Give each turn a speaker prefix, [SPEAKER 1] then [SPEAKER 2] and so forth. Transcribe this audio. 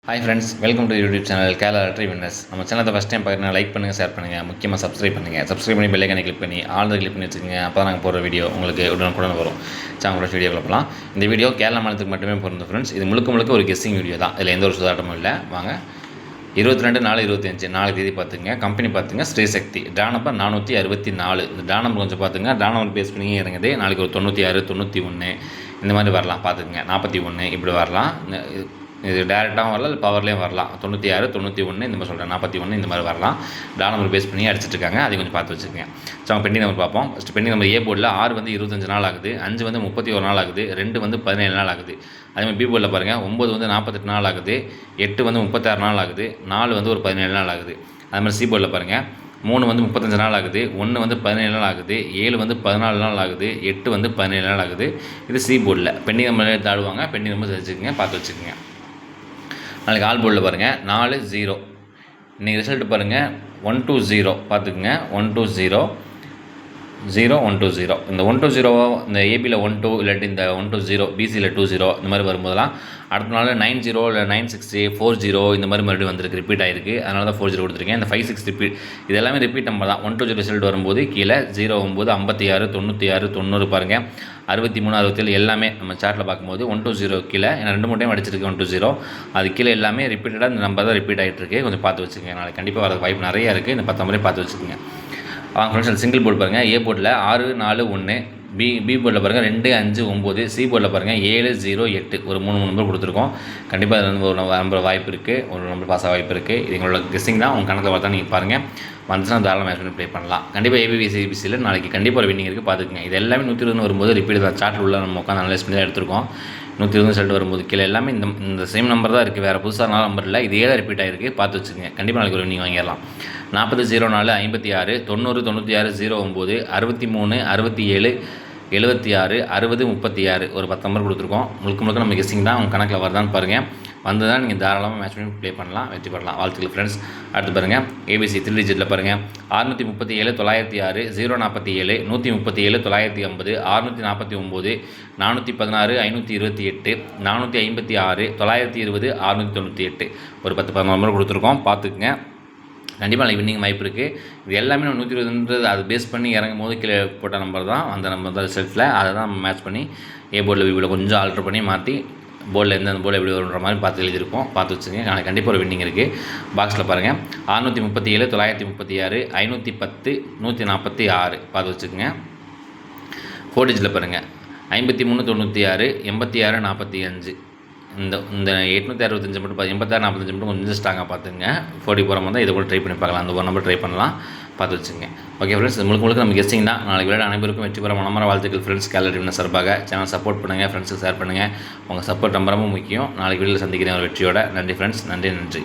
[SPEAKER 1] Hi friends, welcome to YouTube channel Kerala lottery winners. நம்ம சேனலை first time பார்க்குறீங்க, like பண்ணுங்கள், ஷேர் பண்ணுங்கள், முக்கியமாக சப்ஸ்கிரைப் பண்ணி பெல் ஐகானை கிளிக் பண்ணி ஆல் கிளிக் பண்ணி வச்சுக்கோங்க. அப்போ நாங்கள் போடுற வீடியோ உங்களுக்கு உடனுக்குடன் வரும். அவங்களோட வீடியோ பார்க்கலாம். இந்த வீடியோ கேரளா மாநிலத்துக்கு மட்டுமே பொருந்தும் ஃப்ரெண்ட்ஸ். இது முழுக்க ஒரு கெஸ்ஸிங் வீடியோ தான். இதில் எந்த ஒரு சுதாட்டமும் இல்லை. வாங்க 22/4/25 நாலு தேதி பார்த்துங்க. கம்பெனி பார்த்துங்க ஸ்ரீசக்தி. Draw number 464. இந்த ட்ரா நம்பர் கொஞ்சம் பார்த்துங்க. ட்ரா நம்பர் பேஸ் பண்ணி இறங்குது. நாளைக்கு ஒரு 96, 91 இந்த மாதிரி வரலாம். பார்த்துக்குங்க. 41 இப்படி வரலாம். இது டேரெக்டாகவும் வரலாம், இல்லை பவர்லேயும் வரலாம். 96, 91 இந்த மாதிரி சொல்கிறேன். 41 இந்த மாதிரி வரலாம். ட்ரா நம்பர் பேஸ் பண்ணி அடிச்சிட்ருக்காங்க. அதை கொஞ்சம் பார்த்து வச்சுக்கோங்க. அவங்க பெண்டிங் நம்பர் பார்ப்போம். ஃபஸ்ட்டு பெண்டிங் நம்பர் ஏ போர்டில் 6 25 நாள் ஆகுது, 5 31 நாள் ஆகுது, 2 17 நாள் ஆகுது. அதேமாதிரி பி போர்டில் பாருங்கள், 9 48 நாள் ஆகுது, 8 36 நாள் ஆகுது, 4 ஒரு 17 நாள் ஆகுது. அது மாதிரி சி போர்டில் பாருங்கள், 3 35 நாள் ஆகுது, 1 17 நாள் ஆகுது, 7 14 நாள் ஆகுது, 8 17 நாள் ஆகுது. இது சி போர்டில் பெண்டிங் நம்பர் தாடுவாங்க. பெண்டிங் நம்பர் வச்சுக்கோங்க, பார்த்து வச்சுக்கோங்க. நாளைக்கு ஆல் போர்டில் பாருங்கள் 4-0. இன்றைக்கி ரிசல்ட் பாருங்கள் 120 பார்த்துக்குங்க. 120 0-120. இந்த 120 இந்த ஏபியில் 12 இல்லாட்டி இந்த 120 பிசியில் 20 இந்த மாதிரி வரும்போதெல்லாம் அடுத்த நாள் 90 இல்லை 960 40 இந்த மாதிரி மறுபடியும் வந்திருக்கு, ரிப்பீட் ஆகிருக்கு. அதனால தான் 40 கொடுத்துருக்கேன். இந்த 56 ரிப்பீட், இது எல்லாமே ரிப்பீட் நம்பர் தான். 120 ரிசல்ட் வரும்போது கீழே 09 56 96 90 பாருங்கள், 63 67 எல்லாமே நம்ம சார்ட்டில் பார்க்கும்போது 120 கீழே. ஏன்னா 2 டைம் அடிச்சிருக்கு 120. அது கீழே எல்லாமே ரிப்பீட்டடாக இந்த நம்பர் தான் ரிப்பீட் ஆகிட்டு இருக்கு. கொஞ்சம் பார்த்து வச்சுக்கோங்க. நாளைக்கு கண்டிப்பாக வர வாய்ப்பு நிறையா இருக்குது. இந்த 10 முறை பார்த்து வச்சுக்கோங்க. அவங்க ஃப்ரெண்ட்ஸ் சிங்கிள் போர்டு பாருங்கள். ஏ போர்டில் 6-4-1, பி போர்டில் பாருங்கள் 2-5-9, சி போர்டில் பாருங்கள் 7-0-8 ஒரு 3 நம்பர் கொடுத்துருக்கோம். கண்டிப்பாக அது வந்து ஒரு நம்பர் வாய்ப்பு இருக்குது, ஒரு நம்பர் பாஸ் ஆக வாய்ப்பு இருக்குது. இது எங்களோட கெஸ்ஸிங் தான். உங்கள் கணக்கில் பார்த்தா நீங்கள் பாருங்கள். வந்துச்சுன்னா தாராளமாக மேட்ச் பண்ணி ப்ளே பண்ணலாம். கண்டிப்பாக ஏபிசியில் நாளைக்கு கண்டிப்பாக ஒரு வின்னிங் இருக்குது, பார்த்துக்குங்க. இது எல்லாமே 120 வரும்போது ரிப்பீட் தான். சார்ட்டில் உள்ள நம்ம உட்காந்து அனலைஸ் பண்ணி தான் எடுத்துருக்கோம். 120 ரிசல்ட் வரும்போது கீழே எல்லாமே இந்த சேம் நம்பர் தான் இருக்குது, வேறு புதுசாக நம்பர் இல்லை. இதே தான் ரிப்பீட் ஆகிருக்கு, பார்த்து வச்சுக்கோங்க. கண்டிப்பாக நாளைக்கு ஒரு வின்னிங் வாங்கிடலாம். 40-04 56 90 96 09 63 67 76 60 36 ஒரு 10 நம்பர் கொடுத்துருக்கோம். முழுக்க நம்ம கெஸ்ஸிங் தான். உங்கள் கணக்கில் வருதான்னு பாருங்கள். வந்து தான் நீங்கள் தாராளமாக மேட்ச் பண்ணி ப்ளே பண்ணலாம், வெற்றி பெறலாம். வாழ்த்துக்கள் ஃப்ரெண்ட்ஸ். அடுத்து பாருங்கள் ஏபிசி 3 டிஜிட்டில் பாருங்கள் 637 906 047 137 950 649 416 528 456 920 698 ஒரு 10 நம்பர் கொடுத்துருக்கோம், பார்த்துக்குங்க. கண்டிப்பாக நாளைக்கு வின்னிங் வாய்ப்பு இருக்குது. இது எல்லாமே நம்ம 120 அது பேஸ் பண்ணி இறங்கும் போது கீழே போட்ட நம்பர் தான், அந்த நம்பர் தான் ரிசல்ட்டில். அதை தான் நம்ம மேட்ச் பண்ணி ஏ போர்டில் பி போர்டில் கொஞ்சம் ஆல்ட்ரு பண்ணி மாற்றி போர்டில் எந்தெந்த போர்டில் எப்படி வருன்ற மாதிரி பார்த்து எழுதியிருக்கோம், பார்த்து வச்சுங்க. நாளைக்கு கண்டிப்பாக ஒரு வின்னிங் இருக்குது. பாக்ஸில் பாருங்கள் 637 936 510 146 பார்த்து வச்சுக்கோங்க. 4 டிஜிட்டில் பாருங்கள் 53 96 86 45 இந்த 865 மட்டும் 86 45 மட்டும் கொஞ்சம் ஸ்ட்ராங்காக பார்த்துங்க. 40 போகிற மாதிரி தான் இதை கூட ட்ரை பண்ணி பார்க்கலாம். அந்த ஒரு நம்பர் ட்ரை பண்ணலாம், பார்த்து வச்சுங்க. ஓகே ஃப்ரெண்ட்ஸ், முழுக்க நம்ம கெஸ்ஸிங் தான். நாளைக்கு விளையாட அனைவருக்கும் வெற்றி பெற மனமார வாழ்த்துக்கள் ஃப்ரெண்ட்ஸ். கேரளா லாட்டரி வின்னர் சார்பாக சேனல் சப்போர்ட் பண்ணுங்கள், ஃப்ரெண்ட்ஸுக்கு ஷேர் பண்ணுங்கள். உங்கள் சப்போர்ட் ரொம்ப முக்கியம். நாளைக்கு வீடியோவில் சந்திக்கிறேன் ஒரு வெற்றியோட. நன்றி ஃப்ரெண்ட்ஸ், நன்றி.